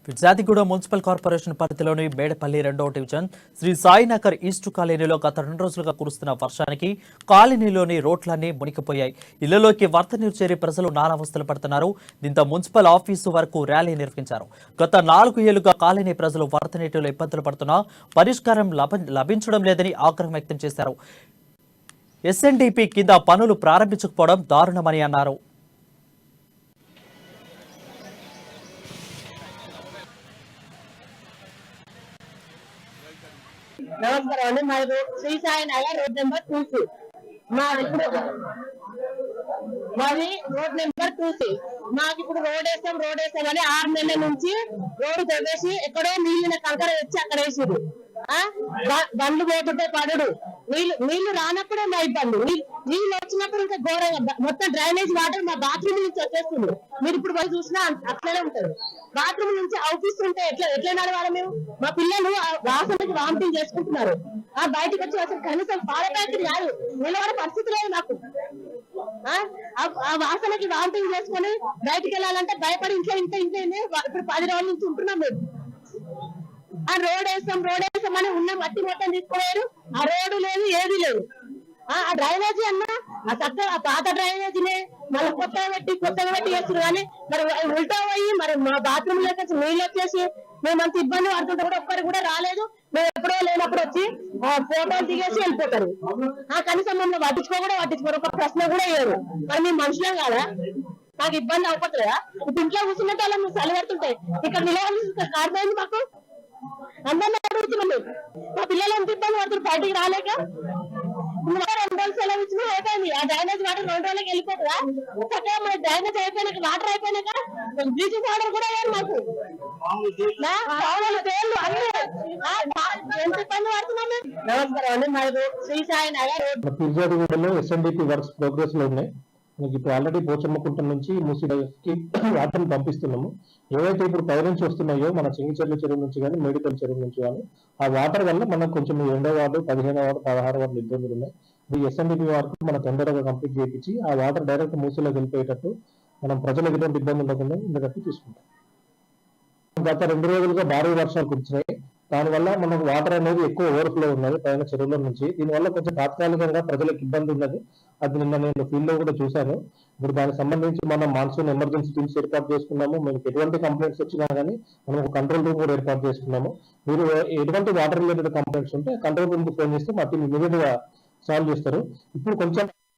విజాదిగూడ municipal corporation పరిధిలోని మేడపల్లి 2వ division Shri Sainagar east కాలనీలో గత 2 రోజులుగా కురుస్తున్న వర్షానికి కాలనీలోని రోడ్లన్నీ మునిగిపోయాయి. ఇళ్లలోకి వరద నీరు చేరి ప్రజలు నానావస్థలు పడుతున్నారు. దీంతో మున్సిపల్ ఆఫీసు వరకు ర్యాలీ నిర్వహించారు. గత 4 ఏళ్లుగా కాలనీ ప్రజలు వరద నీటిలో ఇబ్బందులు పడుతున్నా పరిష్కారం లభించడం లేదని ఆగ్రహం వ్యక్తం చేశారు. ఎస్ఎన్డిపి కింద పనులు ప్రారంభించకపోవడం దారుణమని అన్నారు. నమస్కారం అండి. మాది Shri Sai Nagar road number 2C. మాది రోడ్ నెంబర్ 2C. మాకు ఇప్పుడు రోడ్ వేసామని 6 నెలల నుంచి రోడ్డు తవ్వేసి ఎక్కడో నీళ్ళ కంకర తెచ్చి అక్కడ వేసిరు. బండ్లు పోతుంటే పడుడు, నీళ్లు రానప్పుడే మా ఇబ్బంది, నీళ్ళు వచ్చినప్పుడు ఇంకా ఘోరంగా మొత్తం డ్రైనేజ్ వాటర్ మా బాత్రూమ్ నుంచి వచ్చేస్తుంది. మీరు ఇప్పుడు పోయి చూసినా అట్లనే ఉంటది. బాత్రూమ్ నుంచి అవుపిస్తుంటే ఎట్లా నడవాలి మేము? మా పిల్లలు వాసనకి వామిటింగ్ చేసుకుంటున్నారు. బయటకు వచ్చి అసలు కనీసం పాల ప్యాకెట్ కాదు నిలబడే పరిస్థితి లేదు నాకు. ఆ వాసనకి వామిటింగ్ చేసుకొని బయటకు వెళ్ళాలంటే భయపడి ఇంట్లో ఇప్పుడు 10 రోజుల నుంచి ఉంటున్నాం మేము. ఆ రోడ్ వేస్తామని ఉన్న మట్టి మొత్తం తీసుకుపోయారు. ఆ రోడ్డు లేదు, ఏది లేదు. ఆ డ్రైనేజీ అన్నా ఆ పాత డ్రైనేజీనే మళ్ళీ కొత్తగా పెట్టి చేస్తున్నారు. కానీ మరి ఉల్టా పోయి మరి మా బాత్రూమ్ లోకి నీళ్ళు వచ్చేసి మేమంత ఇబ్బంది పడుతుంటే కూడా ఒక్కరికి కూడా రాలేదు. మేము ఎప్పుడో లేనప్పుడు వచ్చి ఫోటోలు దిగేసి వెళ్ళిపోతారు. కనీసం మమ్మల్ని పట్టించుకోరు. ఒక ప్రశ్న కూడా వేయరు. మరి మేము మనుషులం కాదా? నాకు ఇబ్బంది అయిపోతుందా? ఇప్పుడు ఇంట్లో కూర్చున్నట్టు అలా మేము చలి పెడుతుంటాయి. ఇక్కడ నిలవాలి కారిపోయింది మాకు. అందరినీ అడుగుతున్నాం. మా పిల్లలు ఎంత ఇబ్బంది పడుతున్నారు బయటికి రాలేక. 2 రోజులు సెలవు ఇచ్చినా అయిపోయింది. ఆ డ్రైనేజ్ వాటర్ 2 రోజులకి వెళ్ళిపోతుందా? చక్కగా మన డ్రైనేజ్ అయిపోయినాక వాటర్ అయిపోయినాక బ్లీచింగ్ పౌడర్ కూడా వేయాలి మాకు. ఎంత ఇబ్బంది పడుతున్నాం. నమస్కారం అండి. మాది Shri Sai Nagar road SNDP works progress లో ఉన్నాయి. మనకి ఇప్పుడు ఆల్రెడీ పోచమ్మకుంట నుంచి మూసికి వాటర్ పంపిస్తున్నాము. ఏవైతే ఇప్పుడు పై నుంచి వస్తున్నాయో మన చింగిచెర్ల చెరువు నుంచి కానీ మేడిపల్లి చెరువు నుంచి కానీ ఆ వాటర్ వల్ల మనకు కొంచెం 2వ వార్డు 15వ వార్డు 16వ వార్డు ఇబ్బందులు ఉన్నాయి. ఈ ఎస్ఎన్డిపి వర్క్ మనం తొందరగా కంప్లీట్ చేయించి ఆ వాటర్ డైరెక్ట్ మూసిలోకి వెళ్ళిపోయేటట్టు మనం ప్రజలకు ఎటువంటి ఇబ్బంది ఉండకుండా ఉండేటట్టు తీసుకుంటాం. గత 2 రోజులుగా భారీ వర్షాలు కురిసినాయి. దానివల్ల మనకు వాటర్ అనేది ఎక్కువ ఓవర్ఫ్లో ఉన్నది పైన చెరువుల నుంచి. దీనివల్ల కొంచెం తాత్కాలికంగా ప్రజలకు ఇబ్బంది ఉన్నది. అది నిన్న నేను ఫీల్డ్ లో కూడా చూశాను. ఇప్పుడు దానికి సంబంధించి మనం మాన్సూన్ ఎమర్జెన్సీ టీమ్స్ ఏర్పాటు చేసుకున్నాము. మనకి ఎటువంటి కంప్లైంట్స్ వచ్చినా కానీ మనం ఒక కంట్రోల్ రూమ్ కూడా ఏర్పాటు చేసుకున్నాము. మీరు ఎటువంటి వాటర్ రిలేటెడ్ కంప్లైంట్స్ ఉంటే కంట్రోల్ రూమ్ కి ఫోన్ చేస్తే మా టీం ఇమీడియట్ గా సాల్వ్ చేస్తారు. ఇప్పుడు కొంచెం